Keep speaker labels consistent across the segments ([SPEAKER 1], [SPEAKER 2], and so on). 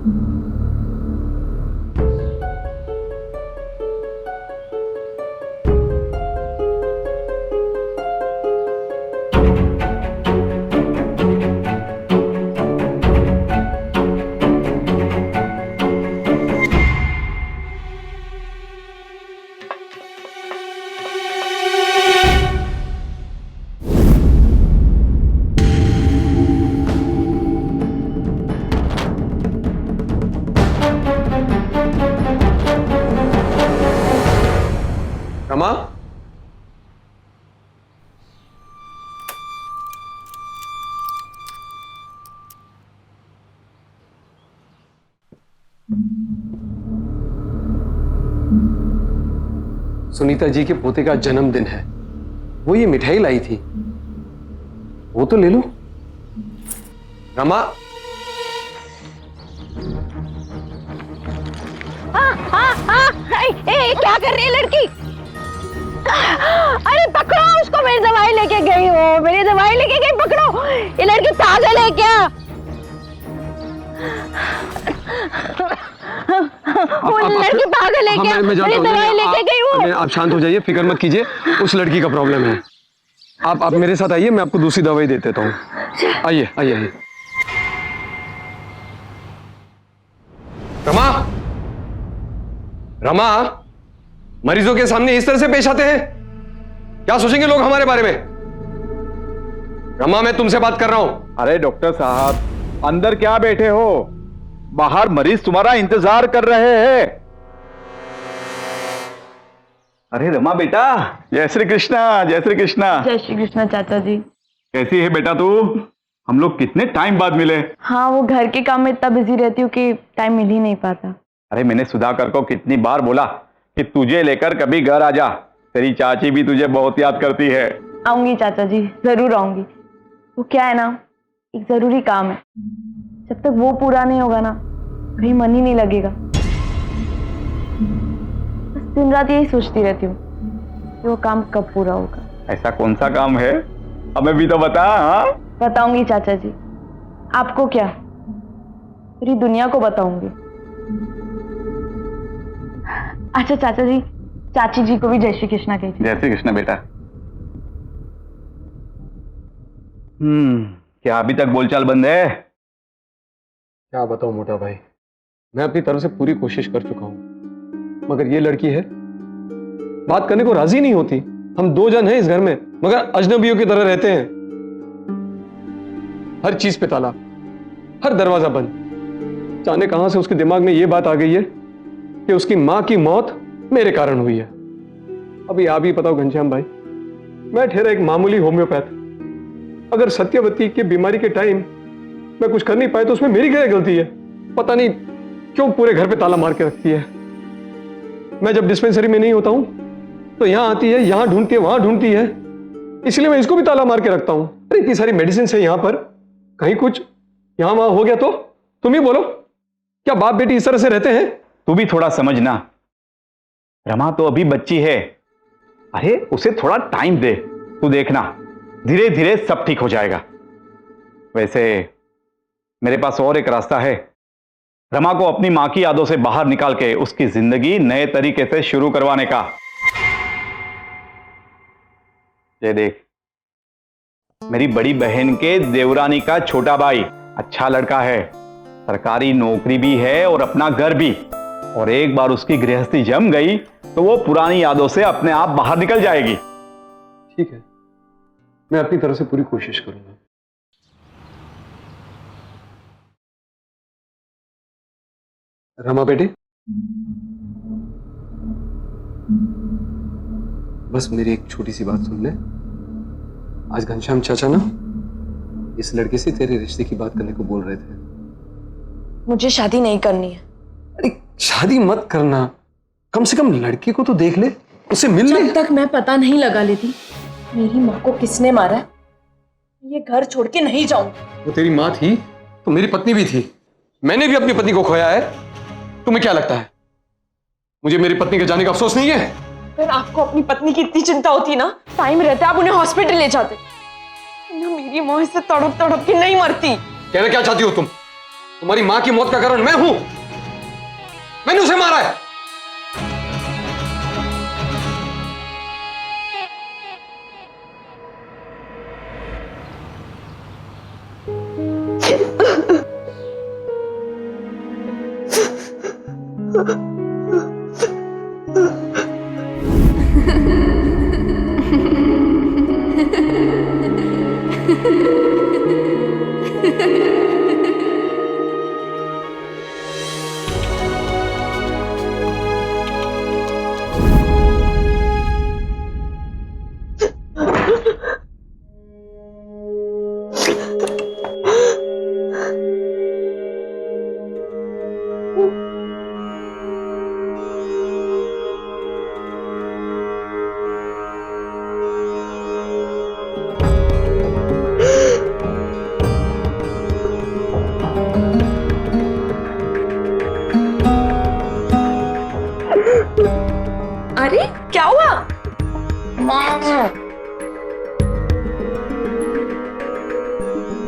[SPEAKER 1] रमा, सुनीता जी के पोते का जन्मदिन है, वो ये मिठाई लाई थी, वो तो ले लो। रमा,
[SPEAKER 2] क्या कर रही है लड़की? अरे पकड़ो उसको, मेरी दवाई लेके गई हो, मेरी दवाई लेके गई, पकड़ो। ये लड़की पागल है क्या? वो लड़की पागल है क्या? मेरी दवाई लेके गई वो।
[SPEAKER 1] आप शांत हो जाइए, फिक्र मत कीजिए, उस लड़की का प्रॉब्लम है। आप मेरे साथ आइए, मैं आपको दूसरी दवाई दे देता हूँ। आइए आइए आइए। रमा, रमा, मरीजों के सामने इस तरह से पेश आते हैं, क्या सोचेंगे लोग हमारे बारे में? रमा, मैं तुमसे बात कर रहा हूं।
[SPEAKER 3] अरे डॉक्टर साहब, अंदर क्या बैठे हो? बाहर मरीज तुम्हारा इंतजार कर रहे हैं। अरे रमा बेटा, जय श्री कृष्णा, जय श्री कृष्णा।
[SPEAKER 2] जय श्री कृष्णा चाचा जी।
[SPEAKER 3] कैसी है बेटा तू? हम लोग कितने टाइम बाद मिले।
[SPEAKER 2] हाँ, वो घर के काम में इतना बिजी रहती हूँ कि टाइम मिल ही नहीं पाता।
[SPEAKER 3] अरे मैंने सुधाकर को कितनी बार बोला कि तुझे लेकर कभी घर आ जा, तेरी चाची भी तुझे बहुत याद करती है।
[SPEAKER 2] आऊंगी चाचा जी, जरूर आऊंगी। वो क्या है ना, एक जरूरी काम है, जब तक वो पूरा नहीं होगा ना, कहीं मन ही नहीं लगेगा। बस दिन रात यही सोचती रहती हूँ कि वो काम कब पूरा होगा।
[SPEAKER 3] ऐसा कौन सा काम है, हमें भी तो बता। हाँ,
[SPEAKER 2] बताऊंगी चाचा जी, आपको क्या, पूरी दुनिया को बताऊंगी। अच्छा चाचा जी, चाची जी को भी जय श्री कृष्णा कहिए।
[SPEAKER 3] जय श्री कृष्णा बेटा। क्या अभी तक बोलचाल बंद है?
[SPEAKER 1] क्या बताऊं मोटा भाई, मैं अपनी तरफ से पूरी कोशिश कर चुका हूं, मगर ये लड़की है, बात करने को राजी नहीं होती। हम दो जन हैं इस घर में, मगर अजनबियों की तरह रहते हैं। हर चीज पे ताला, हर दरवाजा बंद। जाने कहां से उसके दिमाग में यह बात आ गई है कि उसकी मां की मौत मेरे कारण हुई है। अभी आप ही बताओ घनश्याम भाई, मैं ठहरा एक मामूली होम्योपैथ, अगर सत्यवती की बीमारी के टाइम मैं कुछ कर नहीं पाया तो उसमें मेरी क्या गलती है? पता नहीं क्यों पूरे घर पे ताला मार के रखती है। मैं जब डिस्पेंसरी में नहीं होता हूं तो यहां आती है, यहां ढूंढती है, वहां ढूंढती है, इसलिए मैं इसको भी ताला मार के रखता हूं। अरे इतनी सारी मेडिसिन है यहां पर, कहीं कुछ यहां वहां हो गया तो तुम ही बोलो, क्या बाप बेटी इस तरह से रहते हैं?
[SPEAKER 3] तू भी थोड़ा समझना, रमा तो अभी बच्ची है। अरे उसे थोड़ा टाइम दे, तू देखना धीरे धीरे सब ठीक हो जाएगा। वैसे मेरे पास और एक रास्ता है, रमा को अपनी मां की यादों से बाहर निकाल के उसकी जिंदगी नए तरीके से शुरू करवाने का। ये देख, मेरी बड़ी बहन के देवरानी का छोटा भाई अच्छा लड़का है, सरकारी नौकरी भी है और अपना घर भी, और एक बार उसकी गृहस्थी जम गई तो वो पुरानी यादों से अपने आप बाहर निकल जाएगी।
[SPEAKER 1] ठीक है, मैं अपनी तरफ से पूरी कोशिश करूंगा। रमा बेटे, बस मेरी एक छोटी सी बात सुन ले। आज घनश्याम चाचा ना इस लड़के से तेरे रिश्ते की बात करने को बोल रहे थे।
[SPEAKER 2] मुझे शादी नहीं करनी है।
[SPEAKER 1] अरे शादी मत करना, कम से कम लड़के को तो देख ले, उससे मिल ले।
[SPEAKER 4] जब तक मैं पता नहीं लगा लेती मेरी माँ को किसने मारा है, ये घर छोड़ के नहीं जाऊंगी।
[SPEAKER 1] वो तेरी माँ थी तो मेरी पत्नी भी थी, मैंने भी अपनी पत्नी को खोया है। तुम्हें क्या लगता है मुझे मेरी पत्नी के जाने का अफसोस नहीं है?
[SPEAKER 4] अगर आपको अपनी पत्नी की इतनी चिंता होती ना, टाइम रहता आप उन्हें हॉस्पिटल ले जाते ना। मेरी माँ इससे तड़प तड़प के नहीं मरती।
[SPEAKER 1] कहना क्या चाहती हो तुम? तुम्हारी मां की मौत का कारण मैं हूं। मैंने उसे मारा है।
[SPEAKER 4] अरे क्या हुआ?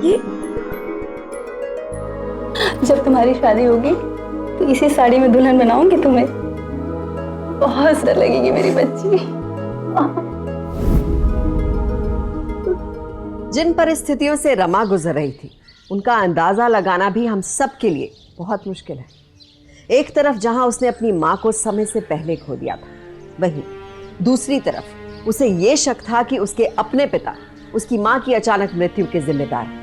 [SPEAKER 5] ये जब तुम्हारी शादी होगी तो इसी साड़ी में दुल्हन बनाऊंगी तुम्हें। बहुत सुंदर लगेगी मेरी बच्ची।
[SPEAKER 6] जिन परिस्थितियों से रमा गुजर रही थी उनका अंदाजा लगाना भी हम सब के लिए बहुत मुश्किल है। एक तरफ जहां उसने अपनी मां को समय से पहले खो दिया था, वहीं दूसरी तरफ उसे ये शक था कि उसके अपने पिता उसकी मां की अचानक मृत्यु के जिम्मेदार हैं।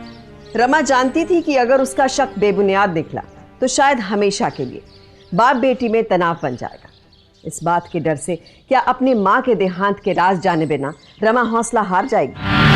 [SPEAKER 6] रमा जानती थी कि अगर उसका शक बेबुनियाद निकला तो शायद हमेशा के लिए बाप बेटी में तनाव बन जाएगा। इस बात के डर से क्या अपनी मां के देहांत के राज जाने बिना रमा हौसला हार जाएगी?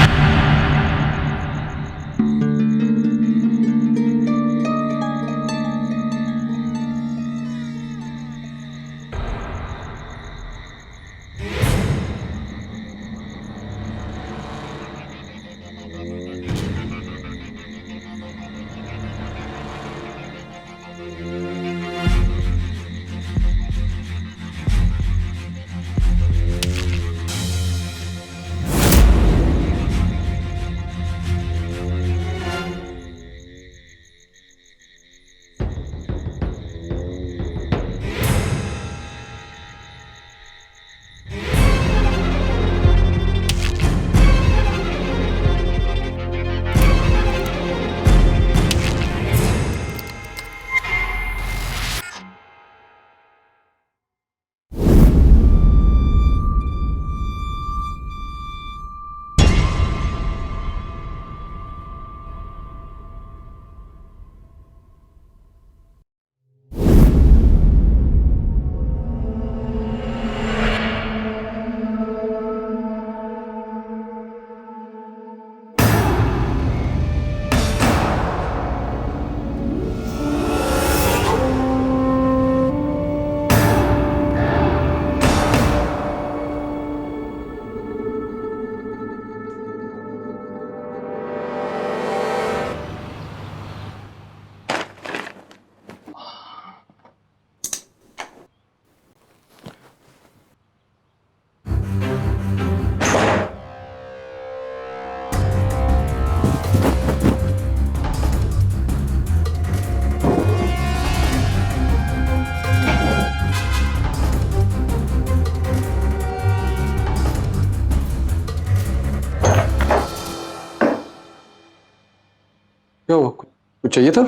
[SPEAKER 1] क्या हुआ? कुछ चाहिए था?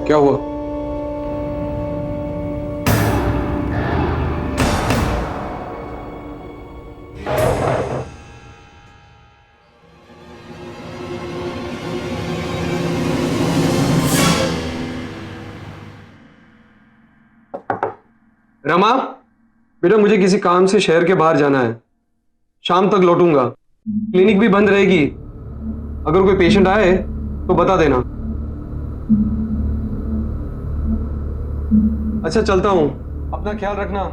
[SPEAKER 1] क्या हुआ? रमा, बेटा मुझे किसी काम से शहर के बाहर जाना है। शाम तक लौटूंगा। क्लिनिक भी बंद रहेगी। अगर कोई पेशेंट आए तो बता देना। अच्छा चलता हूं, अपना ख्याल रखना।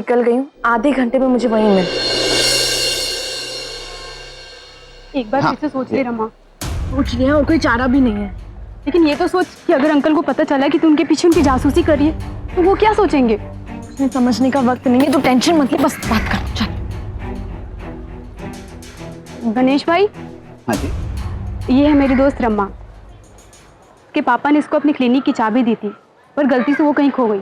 [SPEAKER 2] निकल गई हूँ, आधे घंटे में मुझे वहीं मिल।
[SPEAKER 5] एक बार
[SPEAKER 3] हाँ,
[SPEAKER 5] फिर से सोच ले रमा।
[SPEAKER 2] सोच लिया और कोई चारा भी नहीं है।
[SPEAKER 5] लेकिन ये तो सोच कि अगर अंकल को पता चला कि तू उनके पीछे उनकी जासूसी कर रही है तो वो क्या सोचेंगे।
[SPEAKER 2] मुझे समझने का वक्त नहीं है, तो टेंशन मत ले, बस बात कर। चल।
[SPEAKER 5] गणेश भाई,
[SPEAKER 3] हाँ जी।
[SPEAKER 5] ये है मेरी दोस्त रमा। उसके पापा ने इसको अपनी क्लिनिक की चाबी दी थी, पर गलती से वो कहीं खो गई।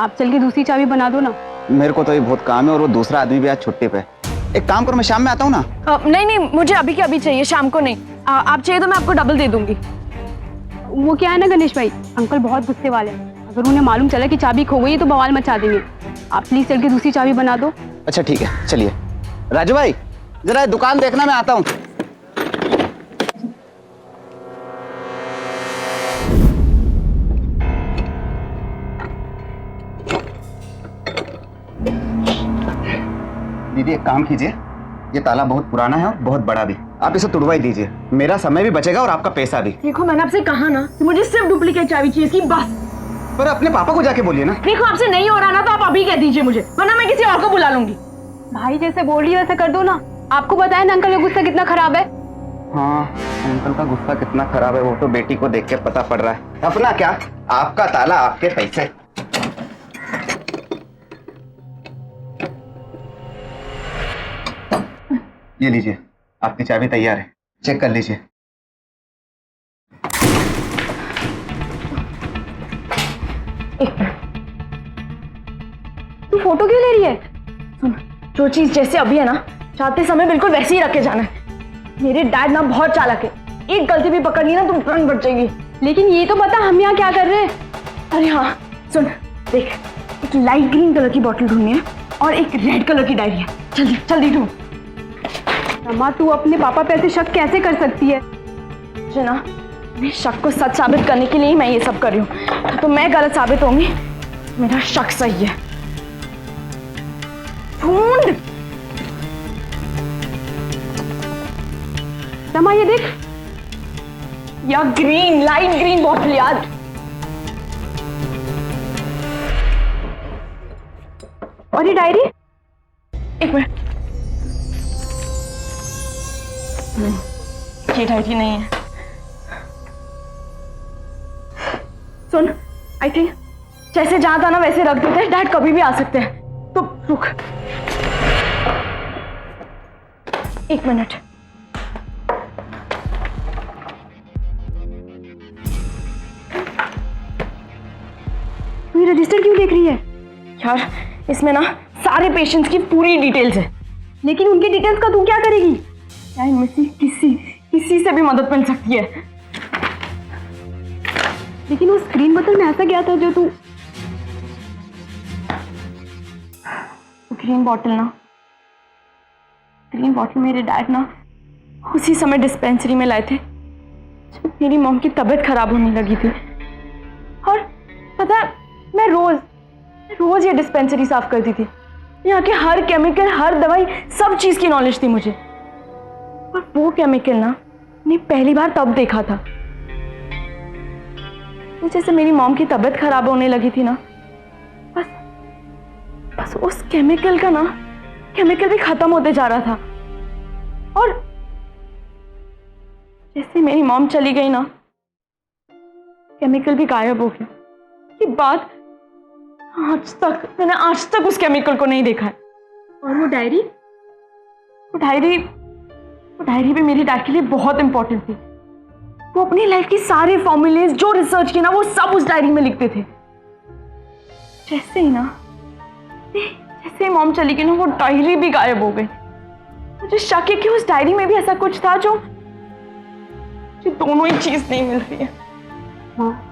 [SPEAKER 5] आप चल के दूसरी चाबी बना दो ना।
[SPEAKER 7] मेरे को तो ये बहुत काम है और वो दूसरा आदमी भी आज छुट्टी पे। एक काम करो, मैं शाम में आता हूँ ना।
[SPEAKER 2] नहीं नहीं, मुझे अभी के अभी चाहिए, शाम को नहीं। आप चाहिए तो मैं आपको डबल दे दूंगी।
[SPEAKER 5] वो क्या है ना गणेश भाई, अंकल बहुत गुस्से वाले हैं। अगर उन्हें मालूम चला कि चाबी खो गई है तो बवाल मचा देंगे। आप प्लीज चल के दूसरी चाबी बना दो।
[SPEAKER 7] अच्छा ठीक है, चलिए। राजू भाई, जरा दुकान देखना, मैं आता हूँ। दीदी एक काम कीजिए, ये ताला बहुत पुराना है और बहुत बड़ा भी, आप इसे तुड़वा ही दीजिए। मेरा समय भी बचेगा और आपका पैसा भी।
[SPEAKER 2] देखो, मैंने आपसे कहा ना कि मुझे सिर्फ डुप्लीकेट चाबी चाहिए इसकी, बस।
[SPEAKER 7] पर अपने पापा को जाके बोलिए ना।
[SPEAKER 2] देखो, आपसे नहीं हो रहा ना तो आप अभी कह दीजिए मुझे, वरना मैं किसी और को बुला लूंगी।
[SPEAKER 5] भाई जैसे बोल रही है वैसे कर दो ना। आपको बताया ना अंकल का गुस्सा कितना खराब है।
[SPEAKER 7] हाँ, अंकल का गुस्सा कितना खराब है वो तो बेटी को देख के पता पड़ रहा है। अपना क्या, आपका ताला, आपके पैसे। ये लीजिए, आपकी चाबी तैयार है, चेक कर लीजिए।
[SPEAKER 2] तू फोटो क्यों ले रही है? सुन, जो चीज जैसे अभी है ना, चाहते समय बिल्कुल वैसे ही रख के जाना है। मेरे डैड ना बहुत चालाक है, एक गलती भी पकड़ ली ना तुम तुरंत बच जाएगी।
[SPEAKER 5] लेकिन ये तो बता हम यहाँ क्या कर रहे हैं।
[SPEAKER 2] अरे हाँ सुन, देख, एक लाइट ग्रीन कलर की बोतल ढूंढनी है और एक रेड कलर की डायरी है। जल्दी जल्दी ढूंढ।
[SPEAKER 5] रमा तू अपने पापा पे ऐसे शक कैसे कर सकती है।
[SPEAKER 2] मुझे ना मेरे शक को सच साबित करने के लिए ही मैं ये सब कर रही हूँ। तो मैं गलत साबित होंगी, मेरा शक सही है। ढूंढ।
[SPEAKER 5] रमा ये देख,
[SPEAKER 2] या ग्रीन, लाइट ग्रीन बॉटल यार।
[SPEAKER 5] और ये डायरी।
[SPEAKER 2] एक मिनट, नहीं, ये डायरी नहीं है। सुन, आई थिंक जैसे जहां था ना वैसे रख देते हैं, डैड कभी भी आ सकते हैं। तो रुक एक मिनट।
[SPEAKER 5] तू ये रजिस्टर क्यों देख रही है।
[SPEAKER 2] यार इसमें ना सारे पेशेंट्स की पूरी डिटेल्स है।
[SPEAKER 5] लेकिन उनकी डिटेल्स का तू क्या करेगी।
[SPEAKER 2] क्या इनमें से किसी से भी मदद मिल सकती है।
[SPEAKER 5] लेकिन वो स्क्रीन बोतल में ऐसा क्या था जो तू।
[SPEAKER 2] ग्रीन बॉटल मेरे डैड ना उसी समय डिस्पेंसरी में लाए थे जब मेरी मॉम की तबीयत खराब होने लगी थी। और पता है, मैं रोज ये डिस्पेंसरी साफ करती थी। यहाँ के हर केमिकल, हर दवाई, सब चीज की नॉलेज थी मुझे। और वो केमिकल ना मैंने पहली बार तब देखा था जैसे मेरी मॉम की तबीयत खराब होने लगी थी ना। बस उस केमिकल का ना, केमिकल भी खत्म होते जा रहा था। और जैसे मेरी मॉम चली गई ना, केमिकल भी गायब हो गया। ये बात मैंने आज तक उस केमिकल को नहीं देखा है।
[SPEAKER 5] और वो डायरी
[SPEAKER 2] भी मेरी डैड के लिए बहुत इंपॉर्टेंट थी। वो अपनी लाइफ की सारे फॉर्मूलेज जो रिसर्च किए ना वो सब उस डायरी में लिखते थे। जैसे ही मॉम चली गई ना, वो डायरी भी गायब हो गई। मुझे शक है कि उस डायरी में भी ऐसा कुछ था जो दोनों ही चीज नहीं मिल रही है।
[SPEAKER 5] हाँ।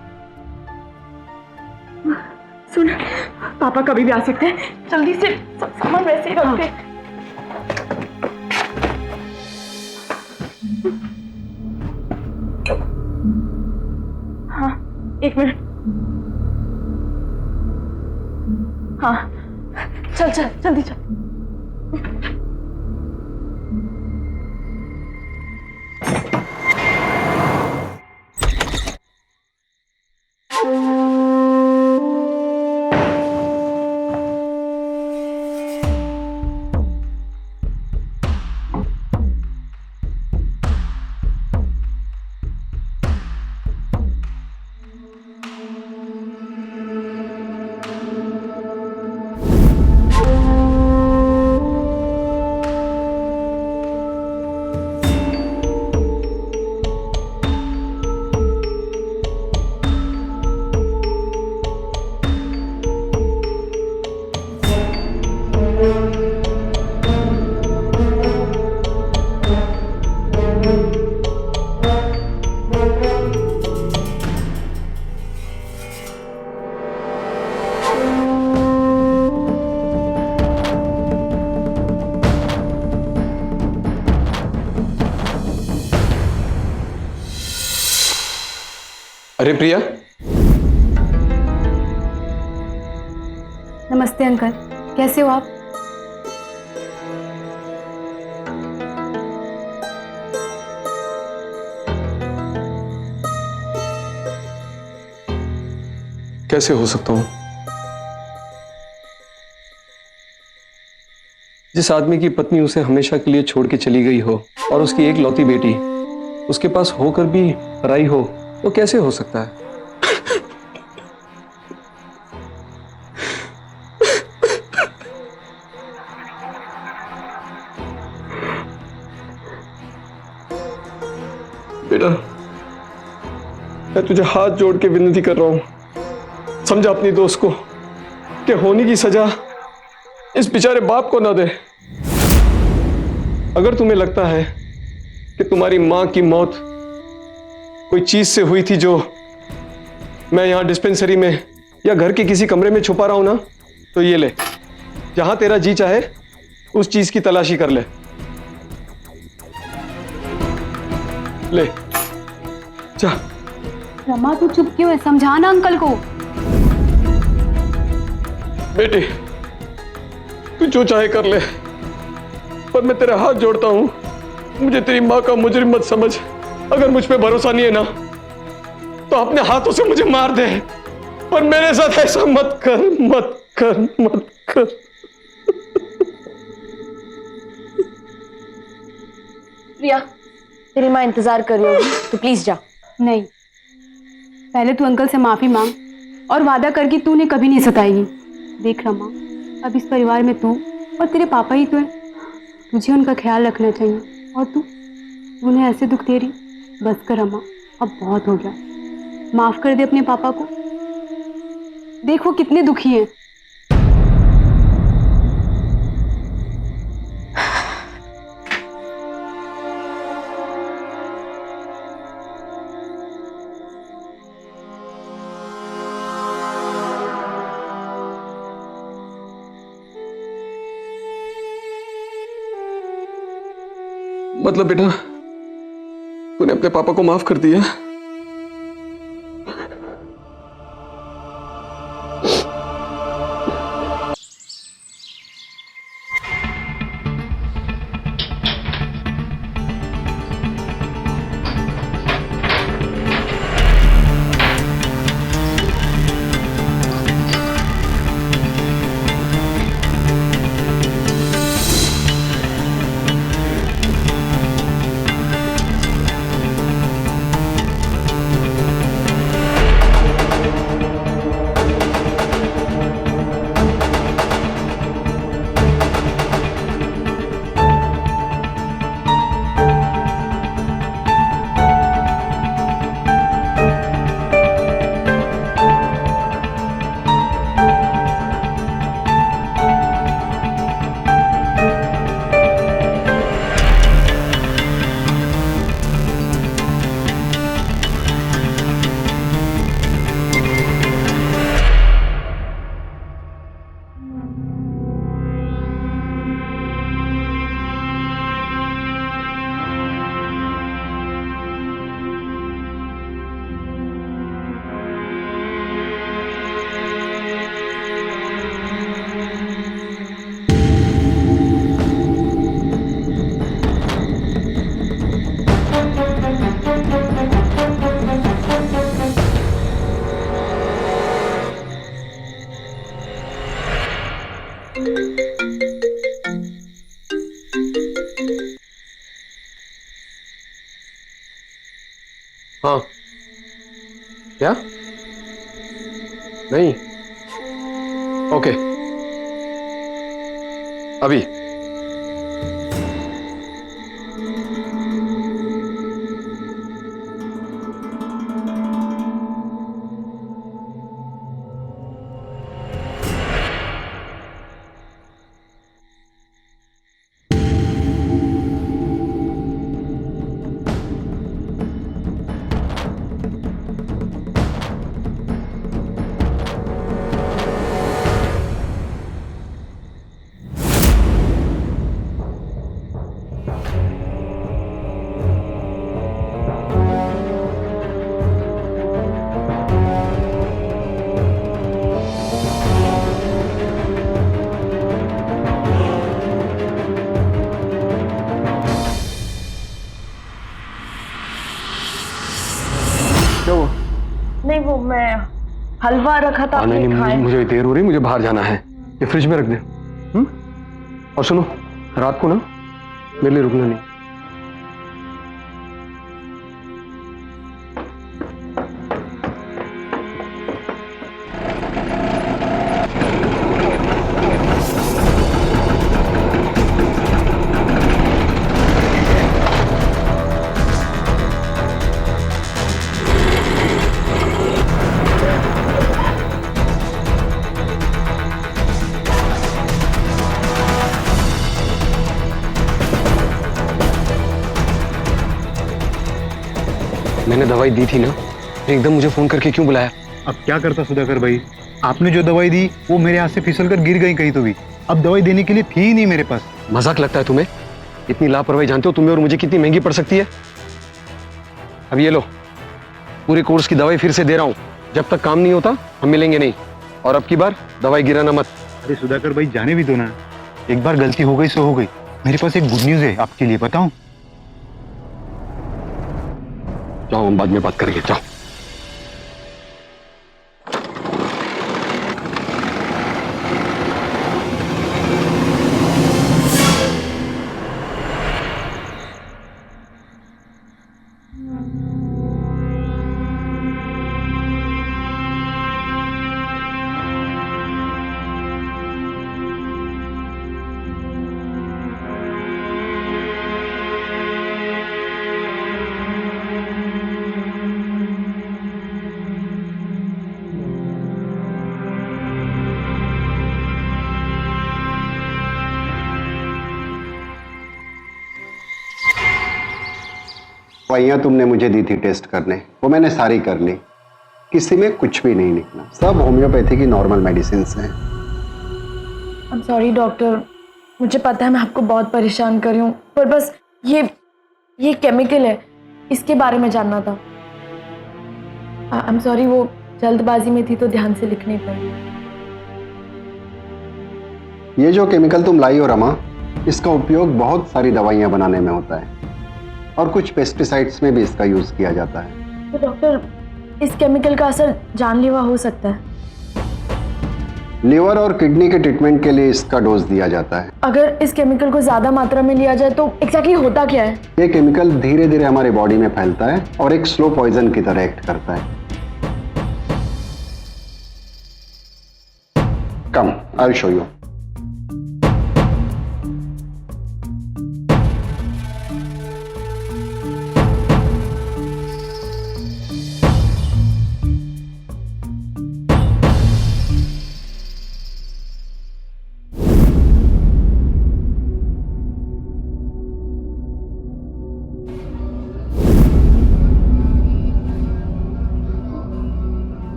[SPEAKER 2] सुन, पापा कभी भी आ सकते हैं, जल्दी से सब सामान वैसे ही रख दे। हाँ एक मिनट। हाँ चल जल्दी चल।
[SPEAKER 1] अरे प्रिया,
[SPEAKER 5] नमस्ते अंकल, कैसे हो आप?
[SPEAKER 1] कैसे हो सकता हूं? जिस आदमी की पत्नी उसे हमेशा के लिए छोड़ के चली गई हो और उसकी एक लौती बेटी उसके पास होकर भी पराई हो, तो कैसे हो सकता है? बेटा, मैं तुझे हाथ जोड़ के विनती कर रहा हूं, समझा अपनी दोस्त को कि होने की सजा इस बेचारे बाप को ना दे। अगर तुम्हें लगता है कि तुम्हारी मां की मौत कोई चीज से हुई थी जो मैं यहां डिस्पेंसरी में या घर के किसी कमरे में छुपा रहा हूं ना, तो ये ले, जहां तेरा जी चाहे उस चीज की तलाशी कर ले। ले जा।
[SPEAKER 5] रमा तू चुप क्यों है? समझाना अंकल को।
[SPEAKER 1] बेटी, तू जो चाहे कर ले, पर मैं तेरे हाथ जोड़ता हूं, मुझे तेरी मां का मुजरिम मत समझ। अगर मुझ पे भरोसा नहीं है ना, तो अपने हाथों से मुझे मार दे, पर मेरे साथ ऐसा मत कर, मत कर, मत कर।
[SPEAKER 4] प्रिया, तेरी माँ इंतजार कर रही होगी, तो प्लीज जा।
[SPEAKER 5] नहीं, पहले तू अंकल से माफी मांग और वादा कर कि तू उन्हें कभी नहीं सताएगी। देख रमा, अब इस परिवार में तू और तेरे पापा ही तो है, तुझे उनका ख्याल रखना चाहिए। और तू उन्हें ऐसे दुख दे रही, बस कर रमा, अब बहुत हो गया। माफ कर दे अपने पापा को। देख वो कितने दुखी हैं।
[SPEAKER 1] मतलब बेटा, तूने अपने पापा को माफ कर दिया? हाँ, क्या? नहीं, ओके, अभी।
[SPEAKER 2] हलवा रखा था
[SPEAKER 1] नहीं
[SPEAKER 2] आपने
[SPEAKER 1] नहीं,
[SPEAKER 2] खाया।
[SPEAKER 1] मुझे देर हो रही, मुझे बाहर जाना है, ये फ्रिज में रख दे। और सुनो, रात को ना मेरे लिए रुकना नहीं। मैंने दवाई दी थी ना, एकदम मुझे फोन करके क्यों बुलाया?
[SPEAKER 8] अब क्या करता सुधाकर भाई, आपने जो दवाई दी वो मेरे हाथ से फिसल कर गिर गई कहीं तो भी। अब दवाई देने के लिए थी ही नहीं मेरे पास।
[SPEAKER 1] मजाक लगता है तुम्हें? इतनी लापरवाही जानते हो तुम्हें और मुझे कितनी महंगी पड़ सकती है? अब ये लो, पूरे कोर्स की दवाई फिर से दे रहा हूं, जब तक काम नहीं होता हम मिलेंगे नहीं। और अब की बार दवाई गिराना मत।
[SPEAKER 8] अरे सुधाकर भाई जाने भी दो ना, एक बार गलती हो गई सो हो गई। मेरे पास एक गुड न्यूज है आपके लिए, बताऊं?
[SPEAKER 1] जाओ, हम बाद में बात करेंगे, जाओ।
[SPEAKER 7] दवाइयाँ तुमने मुझे दी थी टेस्ट करने, वो मैंने सारी कर ली, किसी में कुछ भी नहीं निकला। सब होम्योपैथी की नॉर्मल मेडिसिन हैं।
[SPEAKER 2] आई एम सॉरी डॉक्टर, मुझे पता है मैं आपको बहुत परेशान कर रही हूँ, पर बस ये केमिकल है, इसके बारे में जानना था। आई एम सॉरी, वो जल्दबाजी में थी तो ध्यान से लिख नहीं पाई।
[SPEAKER 7] ये जो केमिकल तुम लाई हो रमा, इसका उपयोग बहुत सारी दवाइयाँ बनाने में होता है और कुछ पेस्टिसाइड्स में भी इसका यूज किया जाता है।
[SPEAKER 2] तो डॉक्टर, इस केमिकल का असर जानलेवा हो सकता है?
[SPEAKER 7] लिवर और किडनी के ट्रीटमेंट के लिए इसका डोज दिया जाता है।
[SPEAKER 2] अगर इस केमिकल को ज्यादा मात्रा में लिया जाए तो एग्जैक्टली होता क्या है?
[SPEAKER 7] ये केमिकल धीरे धीरे हमारे बॉडी में फैलता है और एक स्लो पॉइजन की तरह एक्ट करता है। Come, I will show you.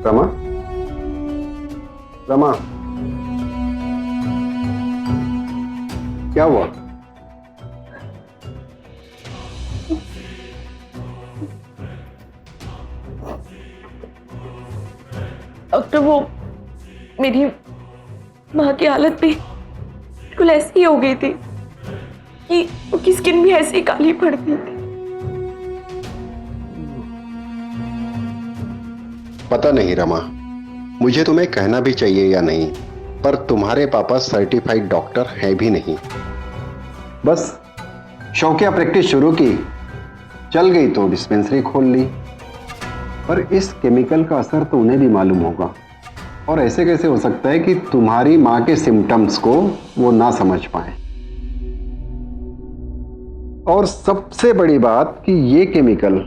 [SPEAKER 7] Rama, Rama, क्या हुआ?
[SPEAKER 2] डॉक्टर, वो मेरी माँ की हालत भी बिल्कुल ऐसी ही हो गई थी कि उसकी स्किन भी ऐसी काली पड़ गई थी।
[SPEAKER 7] पता नहीं रमा, मुझे तुम्हें कहना भी चाहिए या नहीं, पर तुम्हारे पापा सर्टिफाइड डॉक्टर हैं भी नहीं। बस शौकिया प्रैक्टिस शुरू की, चल गई तो डिस्पेंसरी खोल ली। पर इस केमिकल का असर तो उन्हें भी मालूम होगा, और ऐसे कैसे हो सकता है कि तुम्हारी माँ के सिम्टम्स को वो ना समझ पाए। और सबसे बड़ी बात कि ये केमिकल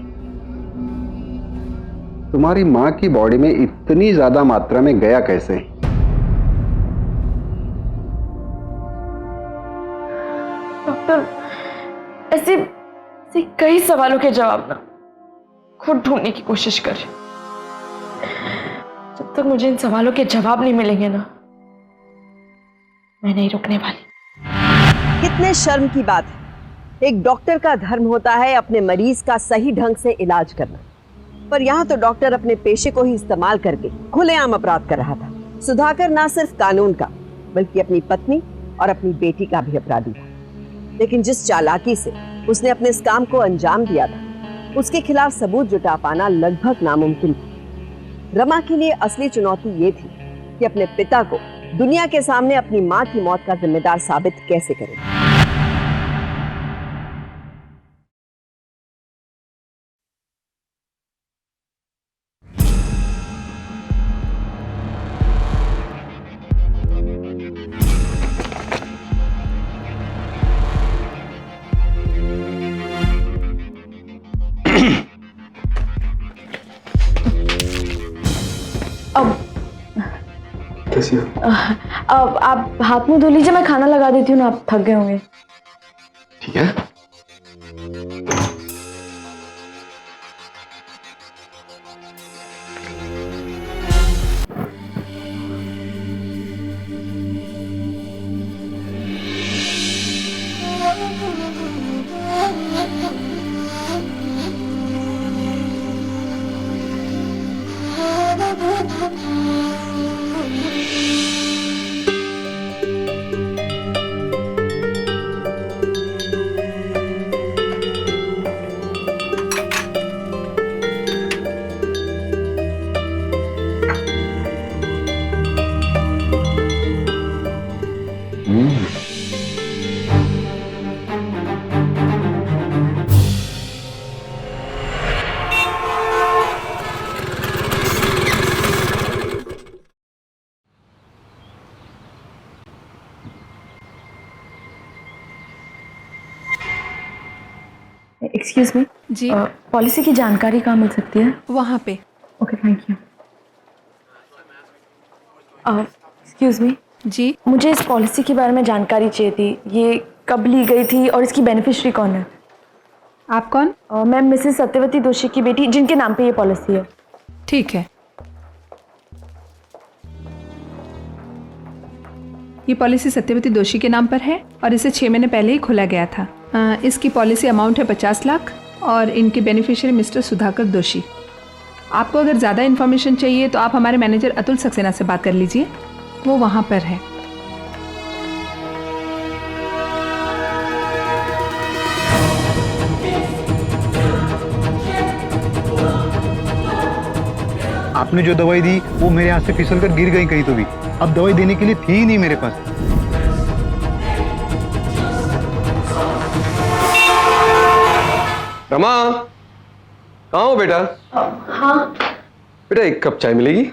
[SPEAKER 7] तुम्हारी माँ की बॉडी में इतनी ज्यादा मात्रा में गया कैसे?
[SPEAKER 2] डॉक्टर, ऐसे कई सवालों के जवाब ना खुद ढूंढने की कोशिश कर। जब तक मुझे इन सवालों के जवाब नहीं मिलेंगे ना, मैं नहीं रुकने वाली।
[SPEAKER 6] कितने शर्म की बात है। एक डॉक्टर का धर्म होता है अपने मरीज का सही ढंग से इलाज करना, पर यहाँ तो डॉक्टर अपने पेशे को ही इस्तेमाल करके खुलेआम अपराध कर रहा था। सुधाकर ना सिर्फ कानून का बल्कि अपनी पत्नी और अपनी बेटी का भी अपराधी था। लेकिन जिस चालाकी से उसने अपने इस काम को अंजाम दिया था, उसके खिलाफ सबूत जुटा पाना लगभग नामुमकिन था। रमा के लिए असली चुनौती ये थी कि अपने पिता को दुनिया के सामने अपनी मां की मौत का जिम्मेदार साबित कैसे करे।
[SPEAKER 1] कैसी हो?
[SPEAKER 2] अब आप हाथ मुंह धो लीजिए, मैं खाना लगा देती हूँ ना, आप थक गए होंगे।
[SPEAKER 1] ठीक है।
[SPEAKER 2] एक्सक्यूज मी
[SPEAKER 9] जी
[SPEAKER 2] पॉलिसी की जानकारी कहाँ मिल सकती है?
[SPEAKER 9] वहाँ पे।
[SPEAKER 2] Okay thank you. Excuse me
[SPEAKER 9] ji
[SPEAKER 2] मुझे इस पॉलिसी के बारे में जानकारी चाहिए थी। ये कब ली गई थी और इसकी बेनिफिशियरी कौन है?
[SPEAKER 9] आप कौन?
[SPEAKER 2] मैं मिसेस सत्यवती दोषी की बेटी, जिनके नाम पे ये पॉलिसी है।
[SPEAKER 9] ठीक है, ये पॉलिसी सत्यवती दोषी के नाम पर है और इसे 6 महीने पहले ही खोला गया था। इसकी पॉलिसी अमाउंट है 50 लाख और इनके बेनिफिशियरी मिस्टर सुधाकर दोषी। आपको अगर ज़्यादा इन्फॉर्मेशन चाहिए तो आप हमारे मैनेजर अतुल सक्सेना से बात कर लीजिए, वो वहाँ पर है।
[SPEAKER 8] आपने जो दवाई दी वो मेरे हाथ से फिसल कर गिर गई कहीं तो भी। अब दवाई देने के लिए थी ही नहीं मेरे पास।
[SPEAKER 1] रमा, कहाँ हो बेटा?
[SPEAKER 2] हाँ
[SPEAKER 1] बेटा एक कप चाय मिलेगी?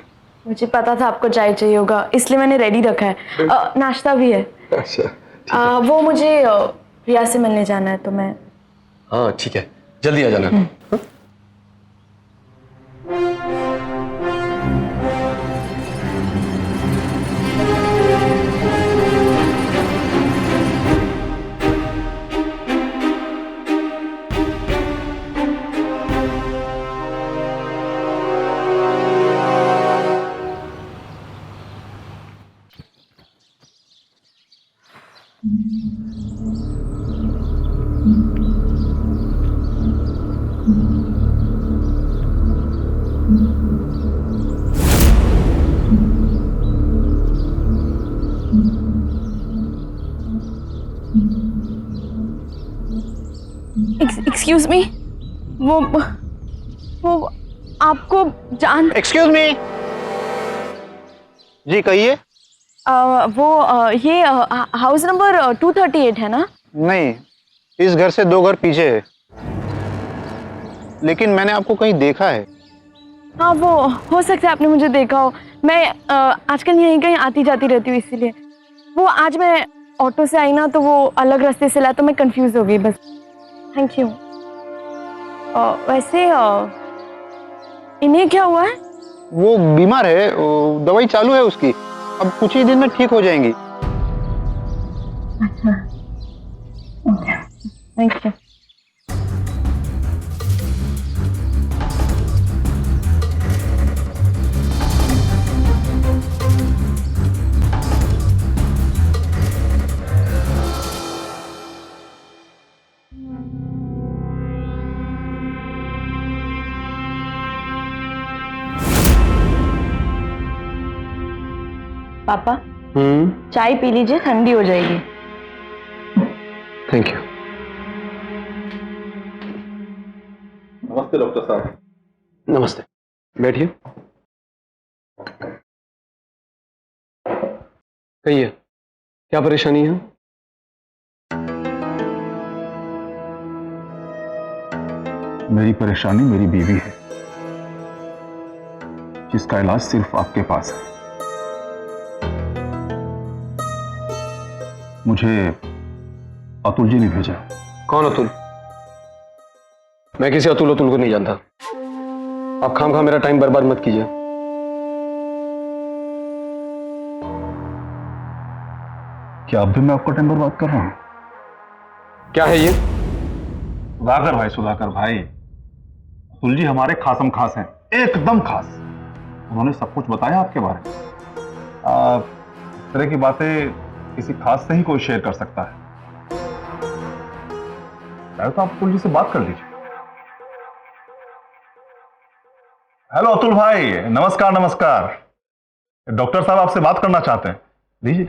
[SPEAKER 2] मुझे पता था आपको चाय चाहिए होगा, इसलिए मैंने रेडी रखा है। नाश्ता भी है।
[SPEAKER 1] अच्छा
[SPEAKER 2] वो मुझे प्रिया से मिलने जाना है तो मैं।
[SPEAKER 1] हाँ ठीक है, जल्दी आ जाना।
[SPEAKER 2] एक्सक्यूज मी, वो आपको जान।
[SPEAKER 8] एक्सक्यूज मी जी, कहिए।
[SPEAKER 2] ये हाउस नंबर 238 है ना?
[SPEAKER 8] नहीं, इस घर से 2 घर पीछे है, लेकिन मैंने आपको कहीं देखा है।
[SPEAKER 2] हाँ वो हो सकता है आपने मुझे देखा हो। मैं आजकल यहीं कहीं आती जाती रहती हूँ, इसीलिए। वो आज मैं ऑटो से आई ना तो वो अलग रास्ते से लाया तो मैं कंफ्यूज हो गई बस। Thank you. वैसे इन्हें क्या हुआ है?
[SPEAKER 8] वो बीमार है, दवाई चालू है उसकी, अब कुछ ही दिन में ठीक हो जाएंगी।
[SPEAKER 2] अच्छा ओके थैंक यू। पापा चाय पी लीजिए, ठंडी हो जाएगी।
[SPEAKER 1] Thank you.
[SPEAKER 3] नमस्ते डॉक्टर साहब।
[SPEAKER 1] नमस्ते, बैठिए। कहिए, क्या परेशानी है?
[SPEAKER 3] मेरी परेशानी मेरी बीवी है, जिसका इलाज सिर्फ आपके पास है। मुझे अतुल जी ने भेजा।
[SPEAKER 1] कौन अतुल? मैं किसी अतुल को नहीं जानता। आप खामखा मेरा टाइम बर्बाद मत कीजिए।
[SPEAKER 3] क्या अब भी मैं आपका टाइम बर्बाद कर रहा हूं?
[SPEAKER 1] क्या है ये?
[SPEAKER 3] सुधाकर भाई, अतुल जी हमारे खासम खास हैं, एकदम खास। उन्होंने सब कुछ बताया आपके बारे में। इस तरह की बातें किसी खास से ही कोई शेयर कर सकता है। चाहे तो आप अतुल जी से बात कर लीजिए। हेलो अतुल भाई, नमस्कार नमस्कार। डॉक्टर साहब आपसे बात करना चाहते हैं, लीजिए।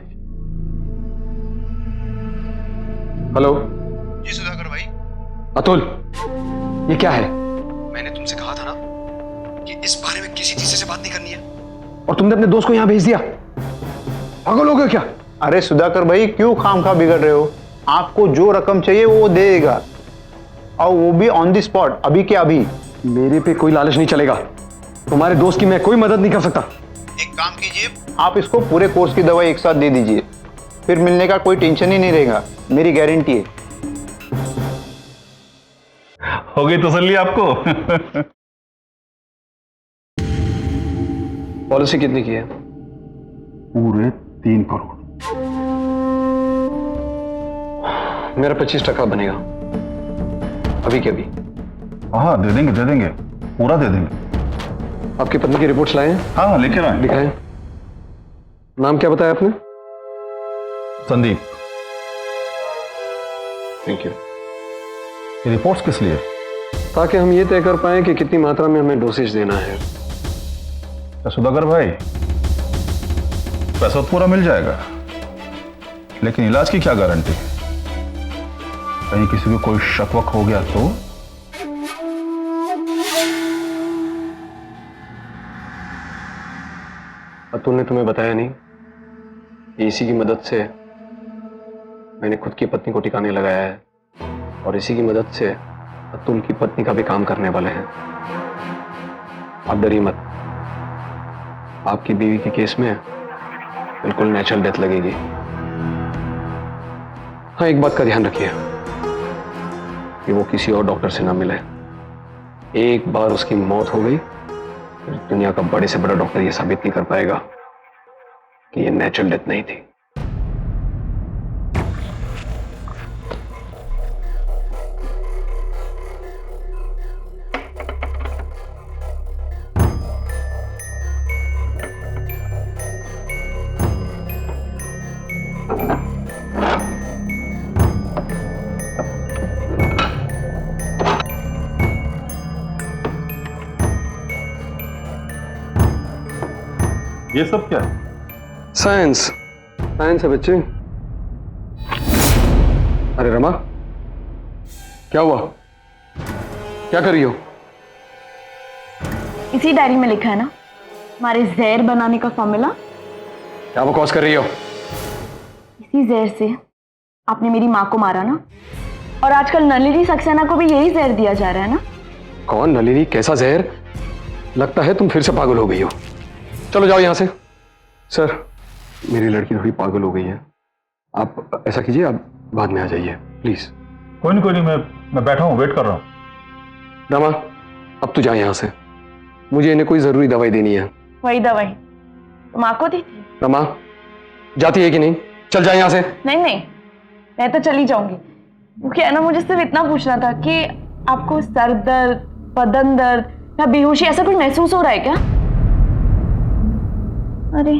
[SPEAKER 1] हेलो
[SPEAKER 8] जी सुधाकर भाई।
[SPEAKER 1] अतुल, ये क्या है?
[SPEAKER 7] मैंने तुमसे कहा था ना कि इस बारे में किसी तीसरे से बात नहीं करनी है।
[SPEAKER 1] और तुमने अपने दोस्त को यहां भेज दिया? पागल हो गए क्या?
[SPEAKER 8] अरे सुधाकर भाई, क्यों खामखा बिगड़ रहे हो? आपको जो रकम चाहिए वो दे देगा, और वो भी ऑन द स्पॉट, अभी के अभी।
[SPEAKER 1] मेरे पे कोई लालच नहीं चलेगा। तुम्हारे दोस्त की मैं कोई मदद नहीं कर सकता।
[SPEAKER 8] एक काम कीजिए, आप इसको पूरे कोर्स की दवाई एक साथ दे दीजिए, फिर मिलने का कोई टेंशन ही नहीं रहेगा, मेरी गारंटी है।
[SPEAKER 3] हो गई तसल्ली आपको?
[SPEAKER 1] पॉलिसी कितनी की है?
[SPEAKER 3] पूरे 3 करोड़।
[SPEAKER 1] मेरा 25% बनेगा, अभी के अभी।
[SPEAKER 3] हाँ दे देंगे, पूरा दे देंगे।
[SPEAKER 1] आपकी पत्नी की रिपोर्ट्स लाए हैं?
[SPEAKER 3] हाँ लेकर आए।
[SPEAKER 1] दिखाएं। नाम क्या बताया आपने?
[SPEAKER 3] संदीप।
[SPEAKER 1] Thank you.
[SPEAKER 3] ये रिपोर्ट्स किस लिए?
[SPEAKER 1] ताकि हम ये तय कर पाएं कि कितनी मात्रा में हमें डोसेज देना है।
[SPEAKER 3] सुधाकर भाई, पैसा तो पूरा मिल जाएगा, लेकिन इलाज की क्या गारंटी है? कहीं किसी को कोई शक वक हो गया तो?
[SPEAKER 1] अतुल ने तुम्हें बताया नहीं कि इसी की मदद से मैंने खुद की पत्नी को ठिकाने लगाया है, और इसी की मदद से अतुल की पत्नी का भी काम करने वाले हैं। आप डरिए मत, आपकी बीवी के केस में बिल्कुल नेचुरल डेथ लगेगी। हाँ, एक बात का ध्यान रखिए कि वो किसी और डॉक्टर से ना मिले। एक बार उसकी मौत हो गई, फिर दुनिया का बड़े से बड़ा डॉक्टर ये साबित नहीं कर पाएगा कि ये नेचुरल डेथ नहीं थी।
[SPEAKER 3] ये सब क्या है?
[SPEAKER 1] साइंस है बच्चे। अरे रमा, क्या हुआ? क्या कर रही हो?
[SPEAKER 2] इसी डायरी में लिखा है ना हमारे जहर बनाने का फॉर्मूला।
[SPEAKER 1] क्या बकवास कर रही हो?
[SPEAKER 2] इसी जहर से आपने मेरी माँ को मारा ना, और आजकल नलिनी सक्सेना को भी यही जहर दिया जा रहा है ना।
[SPEAKER 1] कौन नलिनी? कैसा जहर? लगता है तुम फिर से पागल हो गई हो। चलो जाओ यहां से। सर, मेरी लड़की थोड़ी पागल हो गई है। आप ऐसा कीजिए, आप बाद में आ जाइए प्लीज।
[SPEAKER 3] कोई नहीं, मैं बैठा हूँ, वेट कर रहा हूँ।
[SPEAKER 1] रमा, अब तू जा यहां से, मुझे इन्हें कोई जरूरी दवाई देनी है।
[SPEAKER 2] वही दवाई तो माँ को दी थी।
[SPEAKER 1] रमा, जाती है कि नहीं? चल जा यहां से।
[SPEAKER 2] नहीं, मैं तो चली जाऊंगी, क्योंकि है ना, मुझे सिर्फ इतना पूछना था कि आपको सर दर्द, बदन दर्द या बेहोशी ऐसा कुछ महसूस हो रहा है क्या? अरे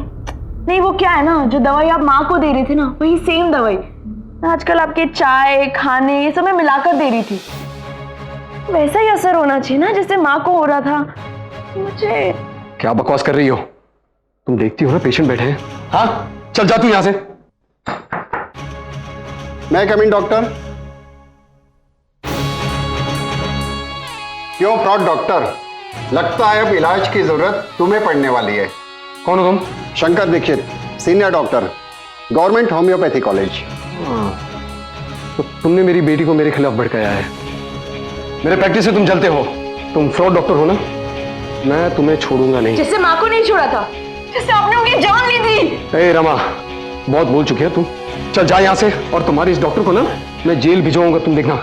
[SPEAKER 2] नहीं, वो क्या है ना, जो दवाई आप माँ को दे रहे थे ना, वही सेम दवाई आजकल आपके चाय, खाने, ये सब में मिलाकर दे रही थी। वैसा ही असर होना चाहिए ना जैसे माँ को हो रहा था। मुझे
[SPEAKER 1] क्या बकवास कर रही हो? तुम देखती हो ना पेशेंट बैठे हैं। हाँ चल जा तू यहां से।
[SPEAKER 7] मैं कम इन डॉक्टर? क्यों फ्रॉड डॉक्टर, लगता है अब इलाज की जरूरत तुम्हें पड़ने वाली है।
[SPEAKER 1] कौन हो तुम?
[SPEAKER 7] Shankar Dikshit, senior doctor, government homeopathy college.
[SPEAKER 1] तो तुमने मेरी बेटी को मेरे खिलाफ भड़काया है। मेरे प्रैक्टिस से तुम चलते हो। तुम फ्रॉड डॉक्टर हो ना, मैं तुम्हें छोड़ूंगा नहीं।
[SPEAKER 2] जिससे माँ को नहीं छोड़ा था, जिससे आपने उनकी जान ली थी।
[SPEAKER 1] ए रमा, बहुत बोल चुकी है तुम। चल जा यहां से, और तुम्हारी इस डॉक्टर को ना मैं जेल भिजवाऊंगा, तुम देखना।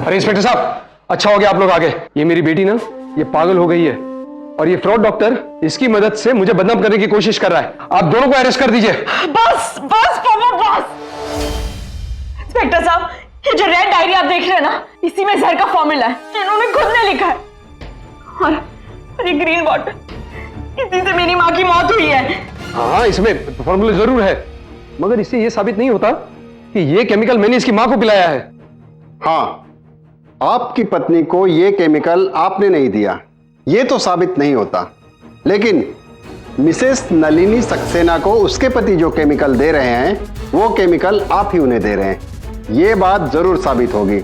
[SPEAKER 1] अरे इंस्पेक्टर साहब, अच्छा हो गया आप लोग आ गए। ये मेरी बेटी ना, ये पागल हो गई है, और ये फ्रॉड डॉक्टर इसकी मदद से मुझे बदनाम करने की कोशिश कर रहा है। आप दोनों को अरेस्ट कर दीजिए।
[SPEAKER 2] बस बस पापा बस। इंस्पेक्टर साहब, ये जो रेड डायरी आप देख रहे हैं ना, इसी में जहर का फॉर्मूला है, इन्होंने खुद ने लिखा है। और ये ग्रीन बॉटल, इसी से मेरी माँ की मौत हुई है।
[SPEAKER 1] हाँ इसमें फॉर्मूला जरूर है, मगर इससे ये साबित नहीं होता कि ये केमिकल मैंने इसकी माँ को पिलाया है।
[SPEAKER 7] हाँ, आपकी पत्नी को यह केमिकल आपने नहीं दिया, ये तो साबित नहीं होता, लेकिन मिसेस नलिनी सक्सेना को उसके पति जो केमिकल दे रहे हैं वो केमिकल आप ही उन्हें दे रहे हैं, ये बात जरूर साबित होगी।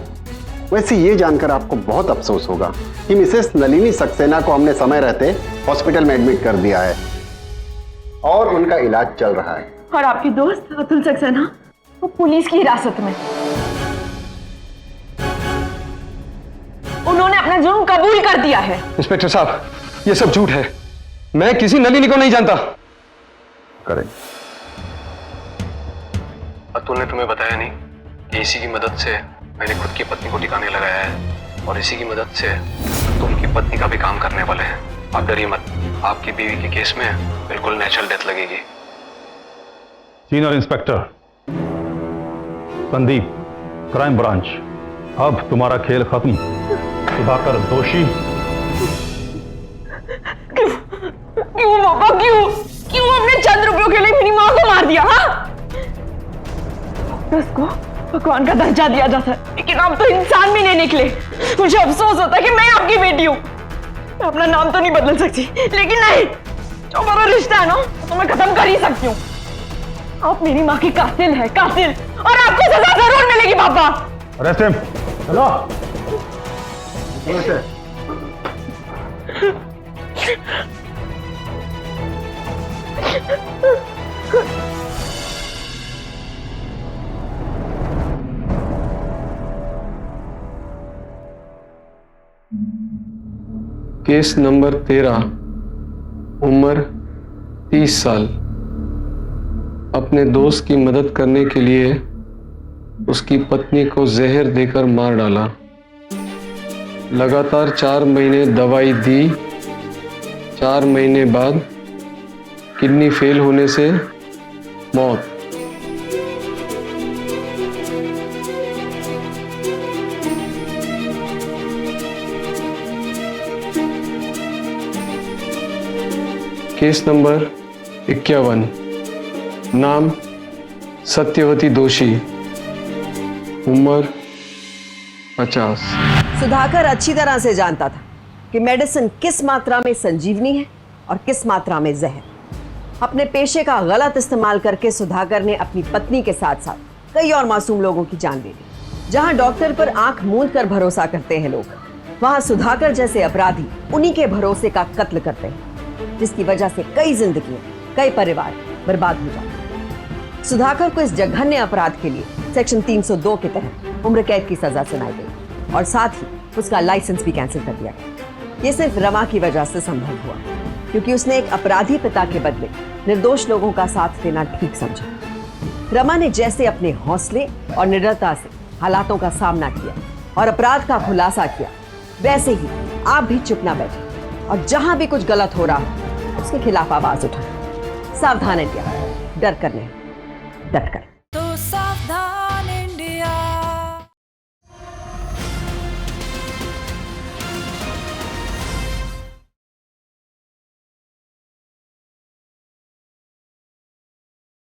[SPEAKER 7] वैसे ये जानकर आपको बहुत अफसोस होगा कि मिसेस नलिनी सक्सेना को हमने समय रहते हॉस्पिटल में एडमिट कर दिया है और उनका इलाज चल रहा है।
[SPEAKER 2] और आपके दोस्त अतुल सक्सेना, वो पुलिस की हिरासत में। उन्होंने अपना जुर्म कबूल कर दिया है।
[SPEAKER 1] इंस्पेक्टर साहब, ये सब झूठ है, मैं किसी नलिनी को नहीं जानता।
[SPEAKER 7] करेक्ट।
[SPEAKER 1] अतुल ने तुम्हें बताया नहीं कि इसी की मदद से मैंने खुद की पत्नी को ठिकाने लगाया है, और इसी की मदद से तुम की पत्नी का भी काम करने वाले हैं। आप डरिए मत, आपकी बीवी के केस में बिल्कुल नेचुरल डेथ लगेगी।
[SPEAKER 10] Senior inspector Sandeep, crime branch, अब तुम्हारा खेल खत्म। सुधाकर दोषी।
[SPEAKER 2] क्यों पापा, क्यों अपने चंद रुपयों के लिए मेरी माँ को मार दिया? हाँ, उसको भगवान का दर्जा दिया जाता है, लेकिन आप तो इंसान भी नहीं निकले। मुझे अफसोस होता है कि मैं आपकी बेटी हूँ। मैं अपना नाम तो नहीं बदल सकती, लेकिन नहीं, जो हमारा रिश्ता है ना, तो मैं खत्म कर ही सकती हूँ। आप मेरी माँ की कातिल है, कातिल, और आपको सजा जरूर मिलेगी पापा।
[SPEAKER 10] Arrest him. चलो।
[SPEAKER 1] केस नंबर 13, उम्र 30 साल। अपने दोस्त की मदद करने के लिए उसकी पत्नी को जहर देकर मार डाला। लगातार 4 महीने दवाई दी। 4 महीने बाद किडनी फेल होने से मौत। केस नंबर 51, नाम सत्यवती दोषी, उम्र 50।
[SPEAKER 6] सुधाकर अच्छी तरह से जानता था कि मेडिसिन किस मात्रा में संजीवनी है और किस मात्रा में जहर। अपने पेशे का गलत इस्तेमाल करके सुधाकर ने अपनी पत्नी के साथ साथ कई और मासूम लोगों की जान ले ली। जहां डॉक्टर पर आंख मूंद कर भरोसा करते हैं लोग, वहां सुधाकर जैसे अपराधी उन्हीं के भरोसे का कत्ल करते हैं, जिसकी वजह से कई जिंदगियां, कई परिवार बर्बाद हो जाते हैं। सुधाकर को इस जघन्य अपराध के लिए सेक्शन 302 के तहत उम्र कैद की सजा सुनाई गई और साथ ही उसका लाइसेंस भी कैंसिल कर दिया गया। ये सिर्फ रमा की वजह से संभव हुआ, क्योंकि उसने एक अपराधी पिता के बदले निर्दोष लोगों का साथ देना ठीक समझा। रमा ने जैसे अपने हौसले और निडरता से हालातों का सामना किया और अपराध का खुलासा किया, वैसे ही आप भी चुप ना बैठे और जहां भी कुछ गलत हो रहा हो उसके खिलाफ आवाज उठाएं। सावधान इंडिया, डर कर नहीं, डट कर।